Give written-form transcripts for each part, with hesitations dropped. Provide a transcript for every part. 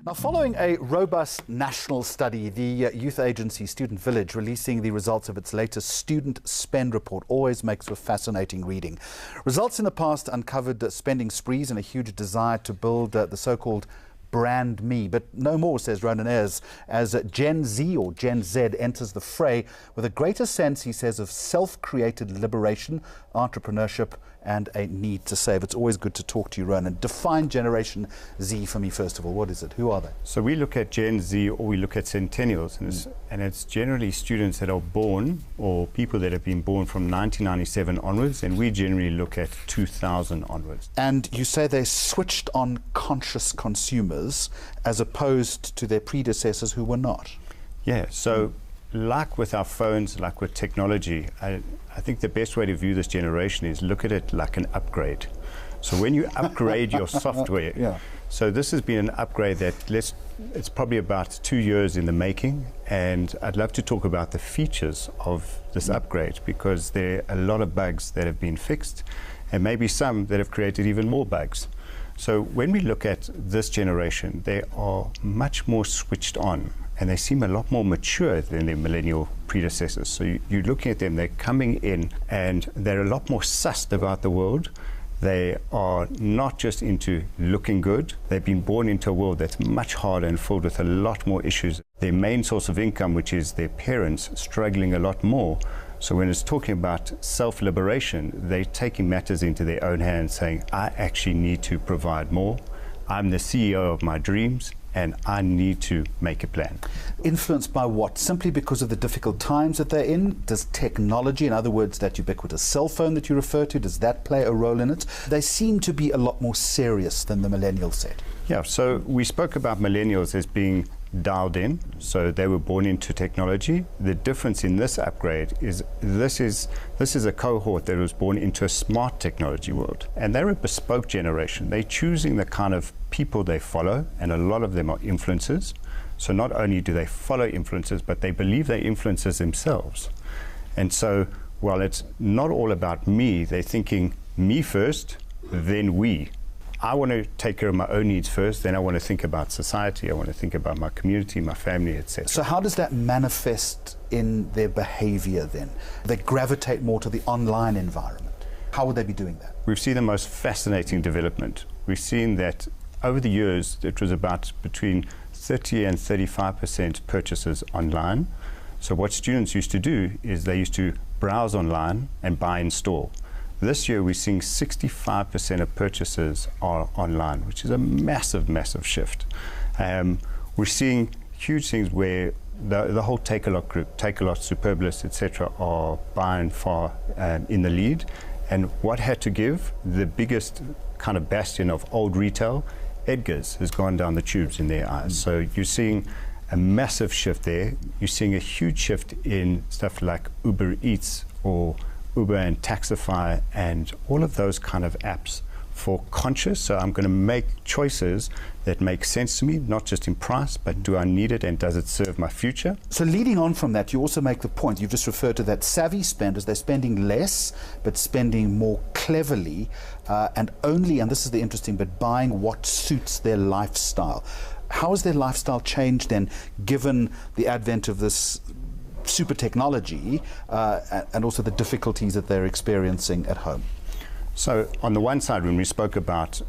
Now, following a robust national study, the youth agency Student Village releasing the results of its latest student spend report always makes for fascinating reading. Results in the past uncovered spending sprees and a huge desire to build the so-called brand me. But no more, says Ronen Aires, as Gen Z or Gen Z enters the fray with a greater sense, he says, of self-created liberation, entrepreneurship and a need to save. It's always good to talk to you, Ronen. Define Generation Z for me, first of all. What is it? Who are they? So we look at Gen Z, or we look at centennials, and it's generally students that are born, or people that have been born from 1997 onwards, and we generally look at 2000 onwards. And you say they're switched on conscious consumers as opposed to their predecessors who were not. Yeah, so like with our phones, like with technology, I think the best way to view this generation is look at it like an upgrade. So when you upgrade your software, so this has been an upgrade that it's probably about 2 years in the making, and I'd love to talk about the features of this upgrade, because there are a lot of bugs that have been fixed and maybe some that have created even more bugs. So when we look at this generation, they are much more switched on, and they seem a lot more mature than their millennial predecessors. So you're looking at them, they're coming in and they're a lot more sussed about the world. They are not just into looking good. They've been born into a world that's much harder and filled with a lot more issues. Their main source of income, which is their parents, struggling a lot more. So when it's talking about self-liberation, they're taking matters into their own hands, saying, I actually need to provide more. I'm the CEO of my dreams, and I need to make a plan. Influenced by what? Simply because of the difficult times that they're in? Does technology, in other words, that ubiquitous cell phone that you refer to, does that play a role in it? They seem to be a lot more serious than the millennial set. Yeah, so we spoke about millennials as being dialed in, so they were born into technology. The difference in this upgrade is this is a cohort that was born into a smart technology world, and they're a bespoke generation. They're choosing the kind of people they follow, and a lot of them are influencers. So not only do they follow influencers, but they believe they're influencers themselves. And so while it's not all about me, they're thinking me first, then we. I want to take care of my own needs first, then I want to think about society, I want to think about my community, my family, etc. So how does that manifest in their behavior then? They gravitate more to the online environment. How would they be doing that? We've seen the most fascinating development. We've seen that over the years, it was about between 30 and 35% purchases online. So what students used to do is they used to browse online and buy in store. This year, we're seeing 65% of purchases are online, which is a massive, massive shift. We're seeing huge things where the whole Take-A-Lot group, Take-A-Lot, Superbalist, etc., are by and far in the lead. And what had to give, the biggest kind of bastion of old retail, Edgar's, has gone down the tubes in their eyes. So you're seeing a massive shift there. You're seeing a huge shift in stuff like Uber Eats or Uber and Taxify and all of those kind of apps for conscious. So I'm going to make choices that make sense to me, not just in price, but do I need it and does it serve my future? So leading on from that, you also make the point, you've just referred to that savvy spenders, they're spending less, but spending more cleverly, and only, and this is the interesting bit, buying what suits their lifestyle. How has their lifestyle changed then, given the advent of this super technology and also the difficulties that they're experiencing at home? So on the one side, when we spoke about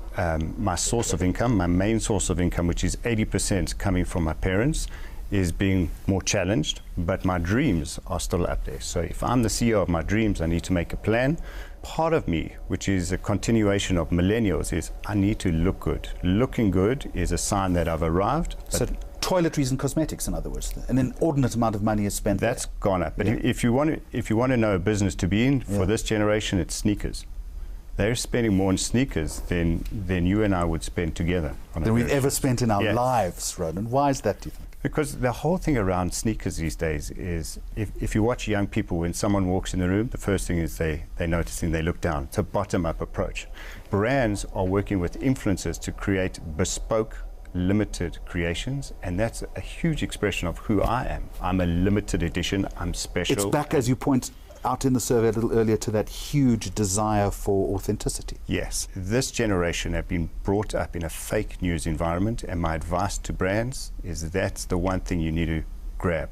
my source of income, my main source of income, which is 80% coming from my parents, is being more challenged, but my dreams are still up there. So if I'm the CEO of my dreams, I need to make a plan. Part of me, which is a continuation of millennials, is I need to look good. Looking good is a sign that I've arrived. So toiletries and cosmetics, in other words, an inordinate amount of money is spent. That's gone up. But if you want to know a business to be in for this generation, it's sneakers. They're spending more on sneakers than you and I would spend together. Than we've ever spent in our lives, Ronen. Why is that, do you think? Because the whole thing around sneakers these days is, if you watch young people, when someone walks in the room, the first thing is they notice and they look down. It's a bottom-up approach. Brands are working with influencers to create bespoke, limited creations, and that's a huge expression of who I am. I'm a limited edition, I'm special. It's back, as you point out in the survey a little earlier to that huge desire for authenticity. Yes, this generation have been brought up in a fake news environment, and my advice to brands is that's the one thing you need to grab,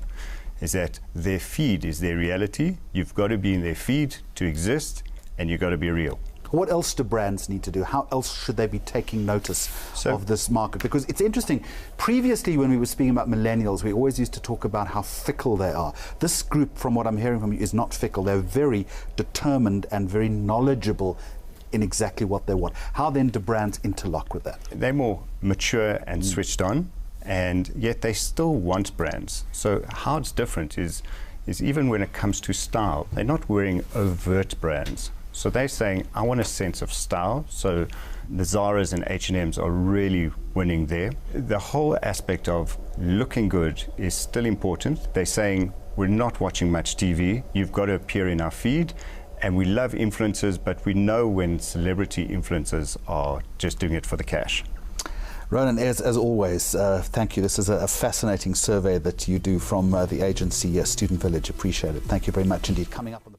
is that their feed is their reality. You've got to be in their feed to exist, and you've got to be real. What else do brands need to do? How else should they be taking notice of this market? Because it's interesting, previously when we were speaking about millennials, we always used to talk about how fickle they are. This group, from what I'm hearing from you, is not fickle. They're very determined and very knowledgeable in exactly what they want. How then do brands interlock with that? They're more mature and switched on, and yet they still want brands. So how it's different is even when it comes to style, they're not wearing overt brands. So they're saying, I want a sense of style. So the Zaras and H&Ms are really winning there. The whole aspect of looking good is still important. They're saying, we're not watching much TV. You've got to appear in our feed. And we love influencers, but we know when celebrity influencers are just doing it for the cash. Ronen Aires, as always, thank you. This is a fascinating survey that you do from the agency Student Village. Appreciate it. Thank you very much indeed. Coming up on the